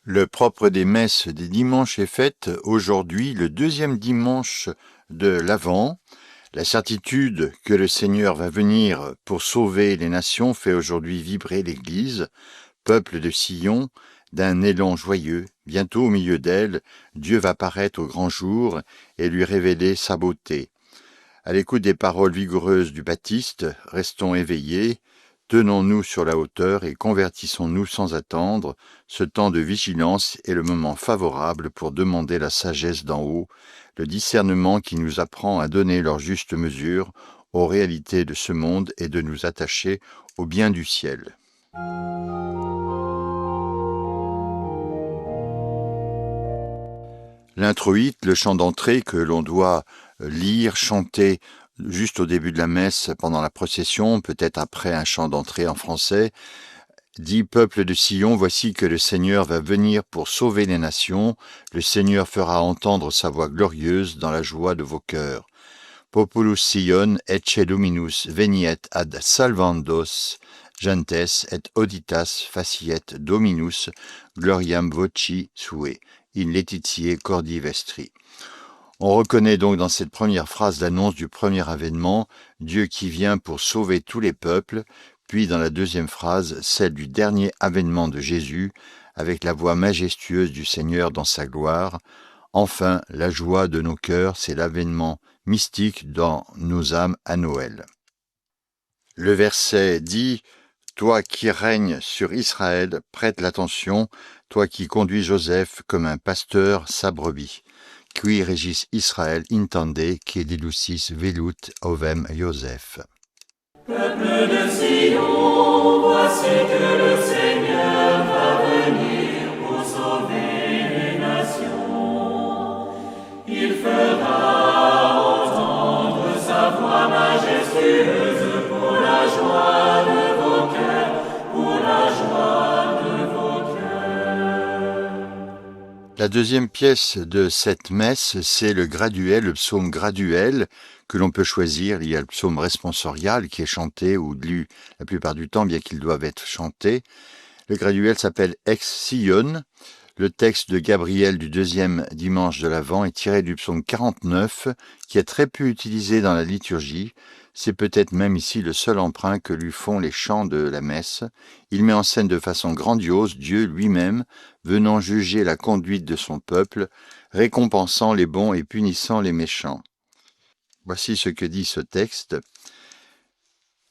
Le propre des messes des dimanches est fait aujourd'hui le deuxième dimanche de l'Avent. La certitude que le Seigneur va venir pour sauver les nations fait aujourd'hui vibrer l'Église, peuple de Sion, d'un élan joyeux. Bientôt au milieu d'elle, Dieu va paraître au grand jour et lui révéler sa beauté. À l'écoute des paroles vigoureuses du Baptiste, restons éveillés, tenons-nous sur la hauteur et convertissons-nous sans attendre. Ce temps de vigilance est le moment favorable pour demander la sagesse d'en haut, le discernement qui nous apprend à donner leur juste mesure aux réalités de ce monde et de nous attacher au bien du ciel. L'introïte, le chant d'entrée que l'on doit lire, chanter juste au début de la messe pendant la procession, peut-être après un chant d'entrée en français, dit « Peuple de Sion, voici que le Seigneur va venir pour sauver les nations. Le Seigneur fera entendre sa voix glorieuse dans la joie de vos cœurs. Populus Sion, ecce Dominus, veniet ad salvandos gentes et auditas faciet Dominus, gloriam voci sue, in laetitie cordi vestri. » On reconnaît donc dans cette première phrase l'annonce du premier avènement, Dieu qui vient pour sauver tous les peuples, puis dans la deuxième phrase, celle du dernier avènement de Jésus, avec la voix majestueuse du Seigneur dans sa gloire. Enfin, la joie de nos cœurs, c'est l'avènement mystique dans nos âmes à Noël. Le verset dit « Toi qui règnes sur Israël, prête l'attention, toi qui conduis Joseph comme un pasteur sa brebis. Qui régis Israël intende, qui dilucis velut ovem Joseph. » Peuple de Sion, voici que le Seigneur va venir pour sauver les nations. Il fera entendre sa voix majestueuse pour la joie de vos cœurs, pour la joie de vos cœurs. La deuxième pièce de cette messe, c'est le graduel, le psaume graduel, que l'on peut choisir. Il y a le psaume responsorial qui est chanté ou lu la plupart du temps, bien qu'ils doivent être chantés. Le graduel s'appelle Ex Sion. Le texte de Gabriel du deuxième dimanche de l'Avent est tiré du psaume 49, qui est très peu utilisé dans la liturgie. C'est peut-être même ici le seul emprunt que lui font les chants de la messe. Il met en scène de façon grandiose Dieu lui-même venant juger la conduite de son peuple, récompensant les bons et punissant les méchants. Voici ce que dit ce texte.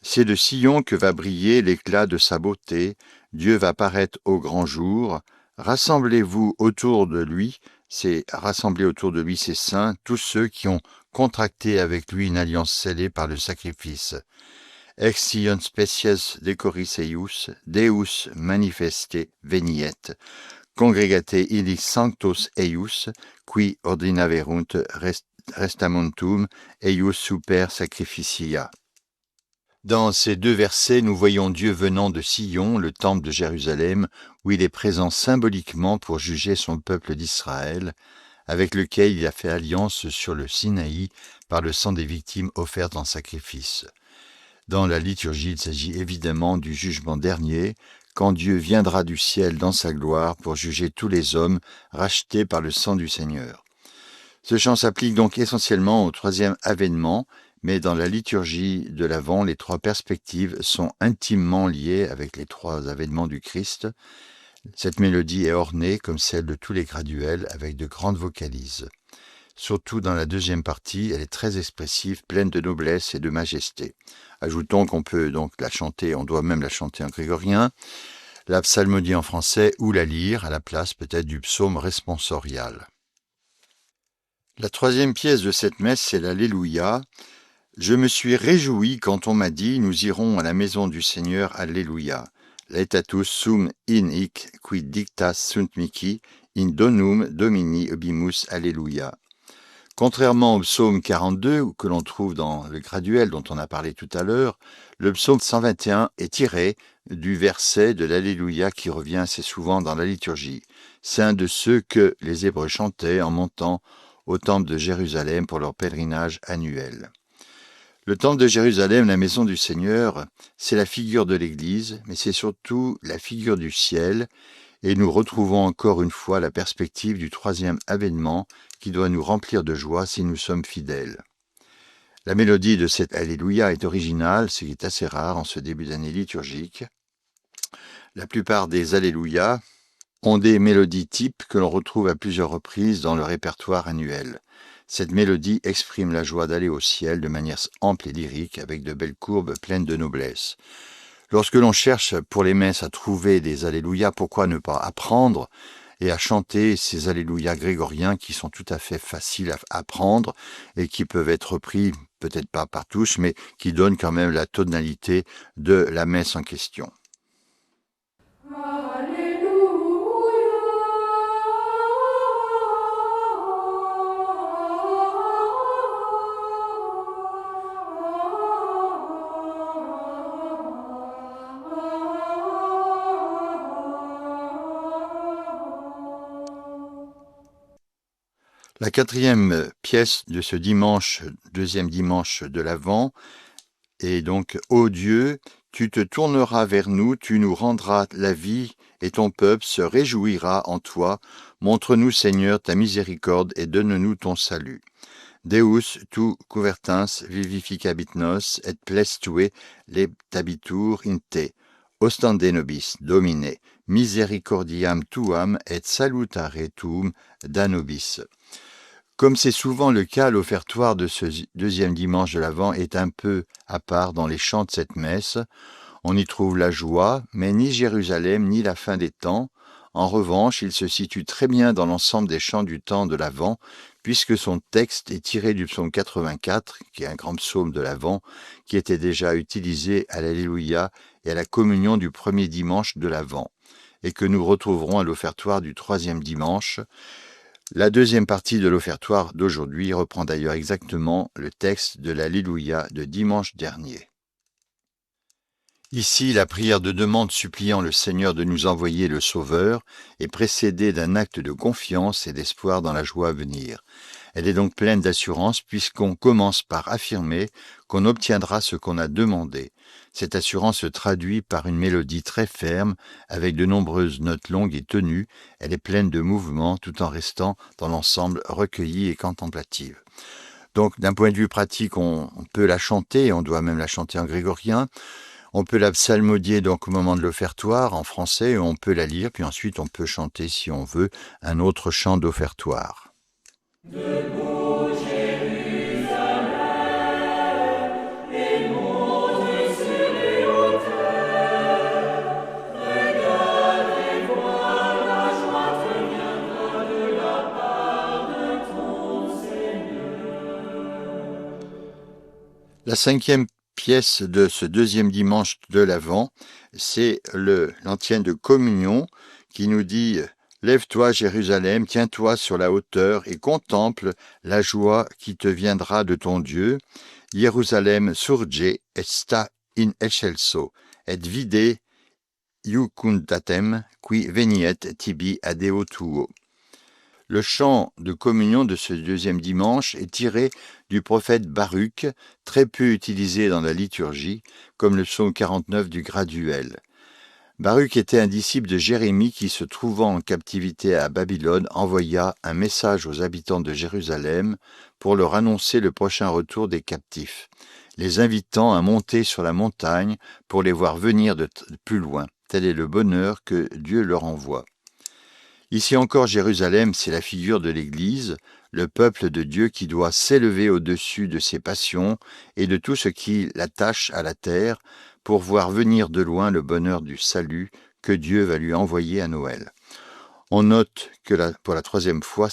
C'est de Sion que va briller l'éclat de sa beauté. Dieu va paraître au grand jour. Rassemblez-vous autour de lui, c'est rassembler autour de lui ses saints, tous ceux qui ont contracté avec lui une alliance scellée par le sacrifice. Ex Sion species decoris eius, Deus manifeste veniet, congregate illis sanctos eius, qui ordinaverunt restamontum eius super sacrificia. Dans ces deux versets, nous voyons Dieu venant de Sion, le temple de Jérusalem, où il est présent symboliquement pour juger son peuple d'Israël, avec lequel il a fait alliance sur le Sinaï par le sang des victimes offertes en sacrifice. Dans la liturgie, il s'agit évidemment du jugement dernier, quand Dieu viendra du ciel dans sa gloire pour juger tous les hommes rachetés par le sang du Seigneur. Ce chant s'applique donc essentiellement au troisième avènement, mais dans la liturgie de l'Avent, les trois perspectives sont intimement liées avec les trois avènements du Christ. Cette mélodie est ornée, comme celle de tous les graduels, avec de grandes vocalises. Surtout dans la deuxième partie, elle est très expressive, pleine de noblesse et de majesté. Ajoutons qu'on peut donc la chanter, on doit même la chanter en grégorien, la psalmodie en français ou la lire à la place peut-être du psaume responsorial. La troisième pièce de cette messe, c'est l'Alléluia. Je me suis réjoui quand on m'a dit « Nous irons à la maison du Seigneur, Alléluia ». Laetatus sum in hic qui dictas sunt mihi, in donum Domini ubimus Alléluia. Contrairement au psaume 42, que l'on trouve dans le graduel dont on a parlé tout à l'heure, le psaume 121 est tiré du verset de l'Alléluia qui revient assez souvent dans la liturgie. C'est un de ceux que les Hébreux chantaient en montant au temple de Jérusalem pour leur pèlerinage annuel. Le temple de Jérusalem, la maison du Seigneur, c'est la figure de l'Église, mais c'est surtout la figure du ciel, et nous retrouvons encore une fois la perspective du troisième avènement qui doit nous remplir de joie si nous sommes fidèles. La mélodie de cet Alléluia est originale, ce qui est assez rare en ce début d'année liturgique. La plupart des Alléluia ont des mélodies types que l'on retrouve à plusieurs reprises dans le répertoire annuel. Cette mélodie exprime la joie d'aller au ciel de manière ample et lyrique, avec de belles courbes pleines de noblesse. Lorsque l'on cherche pour les messes à trouver des Alléluia, pourquoi ne pas apprendre et à chanter ces Alléluia grégoriens qui sont tout à fait faciles à apprendre et qui peuvent être repris, peut-être pas par tous, mais qui donnent quand même la tonalité de la messe en question. La quatrième pièce de ce dimanche, deuxième dimanche de l'Avent, est donc « Ô Dieu, tu te tourneras vers nous, tu nous rendras la vie, et ton peuple se réjouira en toi. Montre-nous, Seigneur, ta miséricorde, et donne-nous ton salut. Deus tu couvertins vivificabit nos, et plestue leptabitur in te. Ostende nobis, Domine, misericordiam tuam, et salutare tuum da nobis. » Comme c'est souvent le cas, l'offertoire de ce deuxième dimanche de l'Avent est un peu à part dans les chants de cette messe. On y trouve la joie, mais ni Jérusalem ni la fin des temps. En revanche, il se situe très bien dans l'ensemble des chants du temps de l'Avent, puisque son texte est tiré du psaume 84, qui est un grand psaume de l'Avent, qui était déjà utilisé à l'Alléluia et à la communion du premier dimanche de l'Avent, et que nous retrouverons à l'offertoire du troisième dimanche. La deuxième partie de l'offertoire d'aujourd'hui reprend d'ailleurs exactement le texte de l'Alléluia de dimanche dernier. Ici, la prière de demande suppliant le Seigneur de nous envoyer le Sauveur est précédée d'un acte de confiance et d'espoir dans la joie à venir. Elle est donc pleine d'assurance puisqu'on commence par affirmer qu'on obtiendra ce qu'on a demandé. Cette assurance se traduit par une mélodie très ferme, avec de nombreuses notes longues et tenues. Elle est pleine de mouvements tout en restant dans l'ensemble recueillie et contemplative. Donc d'un point de vue pratique, on peut la chanter, on doit même la chanter en grégorien. On peut la psalmodier donc au moment de l'offertoire en français, et on peut la lire, puis ensuite on peut chanter, si on veut, un autre chant d'offertoire. Debout Jérusalem, et monte sur les hauteurs, regarde et vois la joie te viendra de la part de ton Seigneur. La cinquième pièce de ce deuxième dimanche de l'Avent, c'est l'antienne de communion qui nous dit « Lève-toi Jérusalem, tiens-toi sur la hauteur et contemple la joie qui te viendra de ton Dieu. Jérusalem surge et sta in excelso, et vide iucundatem qui veniet tibi adeo tuo. » Le chant de communion de ce deuxième dimanche est tiré du prophète Baruch, très peu utilisé dans la liturgie, comme le psaume 49 du graduel. Baruch était un disciple de Jérémie qui, se trouvant en captivité à Babylone, envoya un message aux habitants de Jérusalem pour leur annoncer le prochain retour des captifs, les invitant à monter sur la montagne pour les voir venir de plus loin. Tel est le bonheur que Dieu leur envoie. Ici encore, Jérusalem, c'est la figure de l'Église, le peuple de Dieu qui doit s'élever au-dessus de ses passions et de tout ce qui l'attache à la terre pour voir venir de loin le bonheur du salut que Dieu va lui envoyer à Noël. On note que pour la troisième fois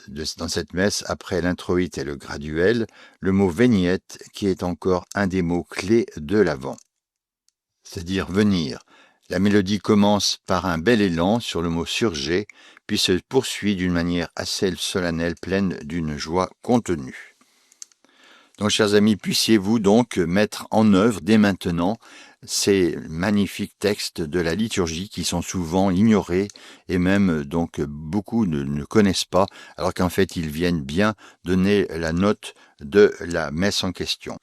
dans cette messe, après l'introïte et le graduel, le mot « veniette » qui est encore un des mots clés de l'Avent, c'est-à-dire « venir ». La mélodie commence par un bel élan sur le mot « surger », puis se poursuit d'une manière assez solennelle, pleine d'une joie contenue. Donc, chers amis, puissiez-vous donc mettre en œuvre dès maintenant ces magnifiques textes de la liturgie qui sont souvent ignorés et même donc beaucoup ne connaissent pas, alors qu'en fait ils viennent bien donner la note de la messe en question.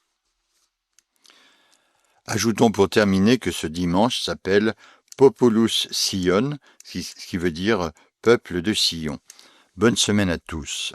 Ajoutons pour terminer que ce dimanche s'appelle Populus Sion, ce qui veut dire peuple de Sion. Bonne semaine à tous.